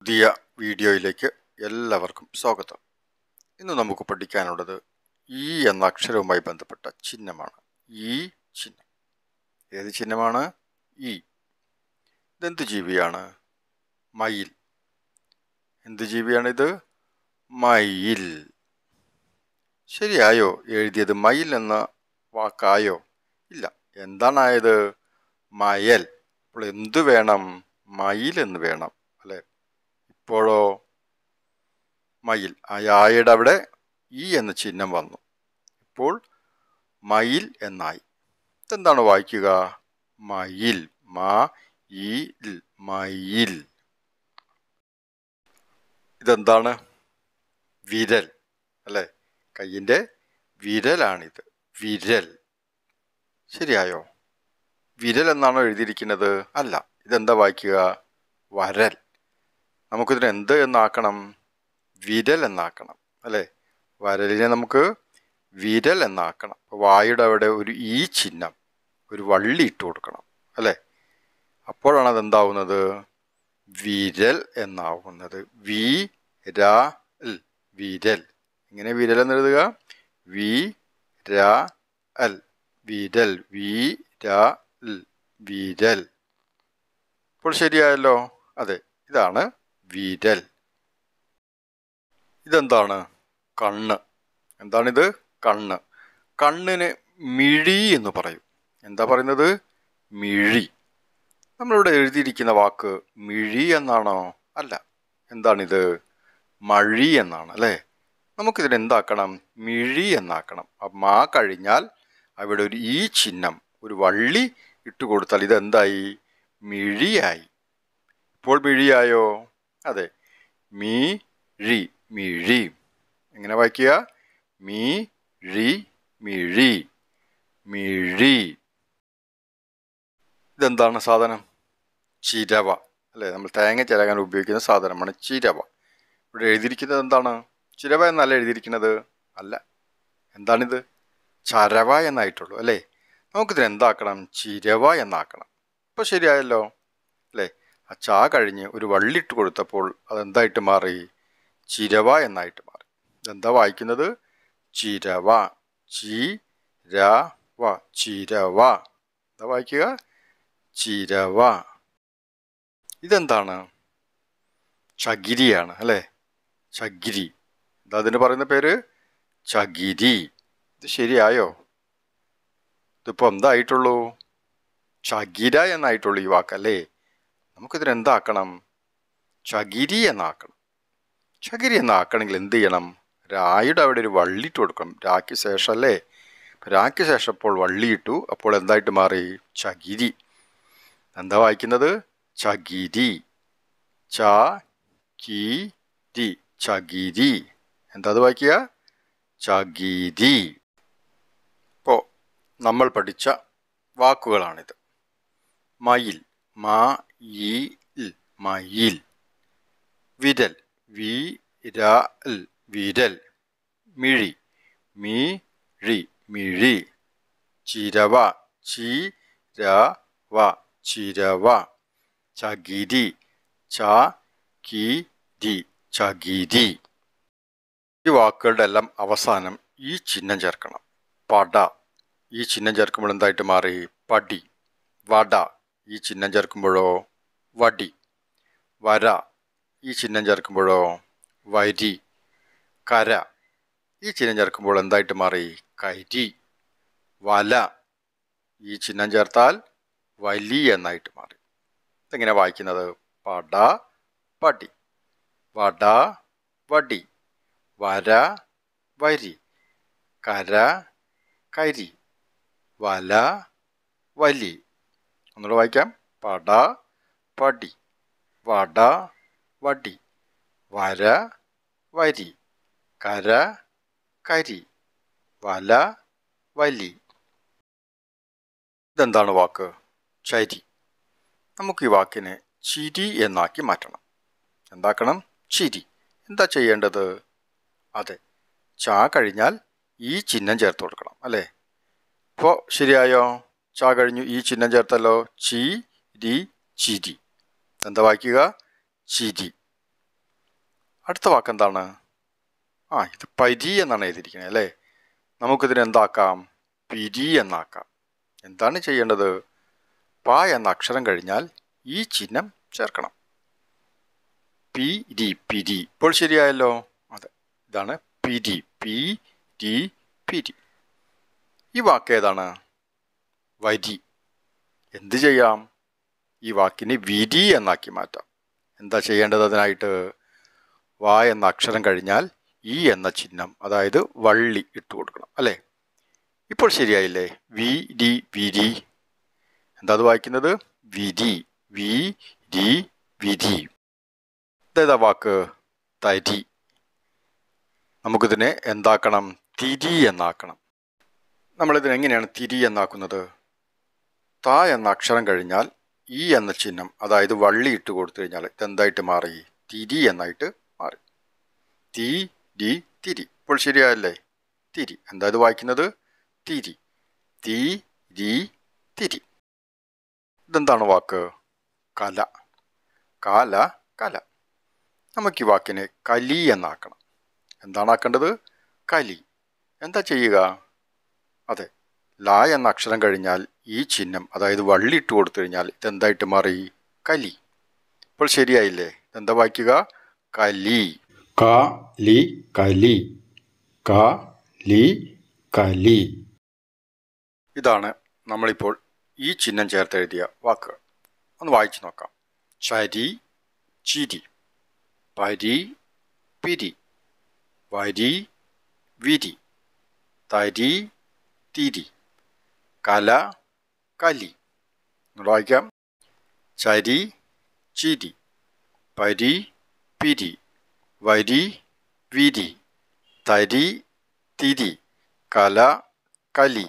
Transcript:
പുതിയ വീഡിയോയിലേക്ക് എല്ലാവർക്കും സ്വാഗതം. ഇന്ന് നമുക്ക് പഠിക്കാനുള്ളത് ഈ എന്ന അക്ഷരവുമായി ബന്ധപ്പെട്ട ചിഹ്നമാണ്. ഈ ചിഹ്നം ഏത് ചിഹ്നമാണ്? ഈ. ഇതെന്ത് ജീവിയാണ്? മയിൽ. എന്ത് ജീവിയാണിത്? മയിൽ. ശരിയായോ എഴുതിയത്? മയിൽ എന്ന വാക്കായോ? ഇല്ല. എന്താണായത്? മയൽ. അപ്പോൾ എന്ത് വേണം? മയിൽ എന്ന് വേണം അല്ലെ? ഇപ്പോഴോ മയിൽ. ആ യായുടെ അവിടെ ഈ എന്ന ചിഹ്നം വന്നു. ഇപ്പോൾ മയിൽ എന്നായി. ഇതെന്താണ് വായിക്കുക? മയിൽ. മയിൽ. ഇതെന്താണ്? വിരൽ അല്ലെ? കയ്യിൻ്റെ വിരലാണിത്. വിരൽ. ശരിയായോ? വിരൽ എന്നാണോ എഴുതിയിരിക്കുന്നത്? അല്ല. ഇതെന്താ വായിക്കുക? വരൽ. നമുക്കിതിന് എന്ത് എന്നാക്കണം? വിരൽ എന്നാക്കണം അല്ലേ? വരലിനെ നമുക്ക് വിരൽ എന്നാക്കണം. വായുടെ അവിടെ ഒരു ഈ ചിഹ്നം, ഒരു വള്ളി ഇട്ട് കൊടുക്കണം അല്ലേ? അപ്പോഴാണ് അതെന്താവുന്നത്? വിരൽ എന്നാവുന്നത്. വിരൽ. ഇങ്ങനെ വിരൽ എന്ന് എഴുതുക. വിരൽ. വിരൽ. ഇപ്പോൾ ശരിയായല്ലോ? അതെ, ഇതാണ് വിരൽ. ഇതെന്താണ്? കണ്ണ്. എന്താണിത്? കണ്ണ്. കണ്ണിന് മിഴി എന്ന് പറയും. എന്താ പറയുന്നത്? മിഴി. നമ്മളിവിടെ എഴുതിയിരിക്കുന്ന വാക്ക് മിഴി എന്നാണോ? അല്ല. എന്താണിത്? മഴി എന്നാണ് അല്ലേ? നമുക്കിതിന് എന്താക്കണം? മിഴി എന്നാക്കണം. മാ കഴിഞ്ഞാൽ അവിടെ ഒരു ഈ ചിഹ്നം, ഒരു വള്ളി ഇട്ട് കൊടുത്താൽ ഇതെന്തായി? മിഴിയായി. ഇപ്പോൾ മിഴിയായോ? അതെ. മിഴി. എങ്ങനെ വായിക്കുക? മിഴി. ഇതെന്താണ് സാധനം? ചിരവ അല്ലേ? നമ്മൾ തേങ്ങ ചിരകാൻ ഉപയോഗിക്കുന്ന സാധനമാണ് ചിരവ. ഇവിടെ എഴുതിയിരിക്കുന്നത് എന്താണ്? ചിരവ എന്നല്ല എഴുതിയിരിക്കുന്നത്. അല്ല. എന്താണിത്? ചരവ എന്നായിട്ടുള്ളൂ അല്ലേ? നമുക്കിതിന് എന്താക്കണം? ചിരവ എന്നാക്കണം. ഇപ്പോൾ ശരിയായല്ലോ അല്ലേ? ആ ചാ കഴിഞ്ഞ് ഒരു വള്ളിയിട്ട് കൊടുത്തപ്പോൾ അതെന്തായിട്ട് മാറി? ചിരവ എന്നായിട്ട് മാറി. ഇതെന്താ വായിക്കുന്നത്? ചിരവ. ചിരവ. എന്താ വായിക്കുക? ചിരവ. ഇതെന്താണ്? ചകിരിയാണ് അല്ലേ? ചകിരി. എന്താ അതിന് പറയുന്ന പേര്? ചകിരി. ഇത് ശരിയായോ? ഇതിപ്പോൾ എന്തായിട്ടുള്ളൂ? ചകിര എന്നായിട്ടുള്ളൂ ഈ വാക്കല്ലേ? നമുക്കിതിന് എന്താക്കണം? ചകിരി എന്നാക്കണം. ചകിരി എന്നാക്കണമെങ്കിൽ എന്ത് ചെയ്യണം? രായുടെ അവിടെ ഒരു വള്ളിയിട്ട് കൊടുക്കണം. രാക്ക് ശേഷം അല്ലേ? രാക്ക് ശേഷം ഇപ്പോൾ വള്ളിയിട്ടു. അപ്പോൾ എന്തായിട്ട് മാറി? ചകിരി. എന്താ വായിക്കുന്നത്? ചകിരി. ചകിരി. എന്താ അത് വായിക്കുക? ചകിരി. ഇപ്പോൾ നമ്മൾ പഠിച്ച വാക്കുകളാണിത്. മയിൽ. മയിൽ. വിരൽ. വിരൽ. മിഴി. മിഴി. ചിരവ. ചിരവ. ചകിരി. ചകിരി. ഈ വാക്കുകളുടെ എല്ലാം അവസാനം ഈ ചിഹ്നം ചേർക്കണം. പട. ഈ ചിഹ്നം ചേർക്കുമ്പോൾ എന്തായിട്ട് മാറി? പടി. വട. ഈ ചിഹ്നം ചേർക്കുമ്പോഴോ? വടി. വര. ഈ ചിഹ്നം ചേർക്കുമ്പോഴോ? വരി. കര. ഈ ചിഹ്നം ചേർക്കുമ്പോൾ എന്തായിട്ട് മാറി? കരി. വല. ഈ ചിഹ്നം ചേർത്താൽ വലി എന്നായിട്ട് മാറി. ഇതെങ്ങനെ വായിക്കുന്നത്? പട പടി. വട വടി. വര വരി. കര കരി. വല വലി. ഒന്നുകൂടെ വായിക്കാം. പട പടി. വട വടി. വര വരി. കര കരി. വല വലി. ഇതെന്താണ് വാക്ക്? ചരി. നമുക്ക് ഈ വാക്കിനെ ചിരി എന്നാക്കി മാറ്റണം. എന്താക്കണം? ചിരി. എന്താ ചെയ്യേണ്ടത്? അതെ, ചാ കഴിഞ്ഞാൽ ഈ ചിഹ്നം ചേർത്ത് കൊടുക്കണം അല്ലേ? ഇപ്പോൾ ശരിയായോ? ചാ കഴിഞ്ഞു ഈ ചിഹ്നം ചേർത്തല്ലോ. ചിരി. എന്താ വായിക്കുക? ചിരി. അടുത്ത വാക്ക് എന്താണ്? ഇത് പരി എന്നാണ് എഴുതിയിരിക്കുന്നത് അല്ലേ? നമുക്കിതിന് എന്താക്കാം? പിരി എന്നാക്കാം. എന്താണ് ചെയ്യേണ്ടത്? പ എന്ന അക്ഷരം കഴിഞ്ഞാൽ ഈ ചിഹ്നം ചേർക്കണം. പിരി, പിരി. ഇപ്പോൾ ശരിയായല്ലോ. അതെ, ഇതാണ് പിരി. പി രി പിരി. ഈ വാക്ക് ഏതാണ്? വരി. എന്ത് ചെയ്യാം? ഈ വാക്കിന് വിരി എന്നാക്കി മാറ്റാം. എന്താ ചെയ്യേണ്ടത് അതിനായിട്ട്? വ എന്ന അക്ഷരം കഴിഞ്ഞാൽ ഈ എന്ന ചിഹ്നം, അതായത് വള്ളി ഇട്ട് കൊടുക്കണം അല്ലേ? ഇപ്പോൾ ശരിയായില്ലേ? വി രി വിരി. എന്താ അത് വായിക്കുന്നത്? വിരി. വി രി വിരി. ഇതേതാ വാക്ക്? തരി. നമുക്കിതിനെ എന്താക്കണം? തിരി എന്നാക്കണം. നമ്മളിതിനെ എങ്ങനെയാണ് തിരി എന്നാക്കുന്നത്? ത എന്ന അക്ഷരം കഴിഞ്ഞാൽ ഈ എന്ന ചിഹ്നം, അതായത് വള്ളി ഇട്ട് കൊടുത്തു കഴിഞ്ഞാൽ ഇതെന്തായിട്ട് മാറി? തിരി എന്നായിട്ട് മാറി. തി രി തിരി. ഇപ്പോൾ ശരിയായല്ലേ? തിരി. എന്താ ഇത് വായിക്കുന്നത്? തിരി. തി രി തിരി. ഇതെന്താണ് വാക്ക്? കല. കാല കല. നമുക്ക് ഈ വാക്കിനെ കലി എന്നാക്കണം. എന്താണ് ആക്കേണ്ടത്? കലി. എന്താ ചെയ്യുക? അതെ, ല എന്ന അക്ഷരം കഴിഞ്ഞാൽ ഈ ചിഹ്നം, അതായത് വള്ളി ഇട്ട് കൊടുത്തു കഴിഞ്ഞാൽ ഇതെന്തായിട്ട് മാറി? കലി. ഇപ്പോൾ ശരിയായില്ലേ? എന്താ വായിക്കുക? കലി. കലി കലി. കലി കലി. ഇതാണ് നമ്മളിപ്പോൾ ഈ ചിഹ്നം ചേർത്തെഴുതിയ വാക്കുകൾ. ഒന്ന് വായിച്ചു നോക്കാം. ചരി ചിരി. പരി പിരി. വരി വിരി. തരി തിരി. കല കലി. വായിക്കാം. ചരി ചിരി. പരി പിരി. വരി വിരി. തരി തിരി. കല കലി.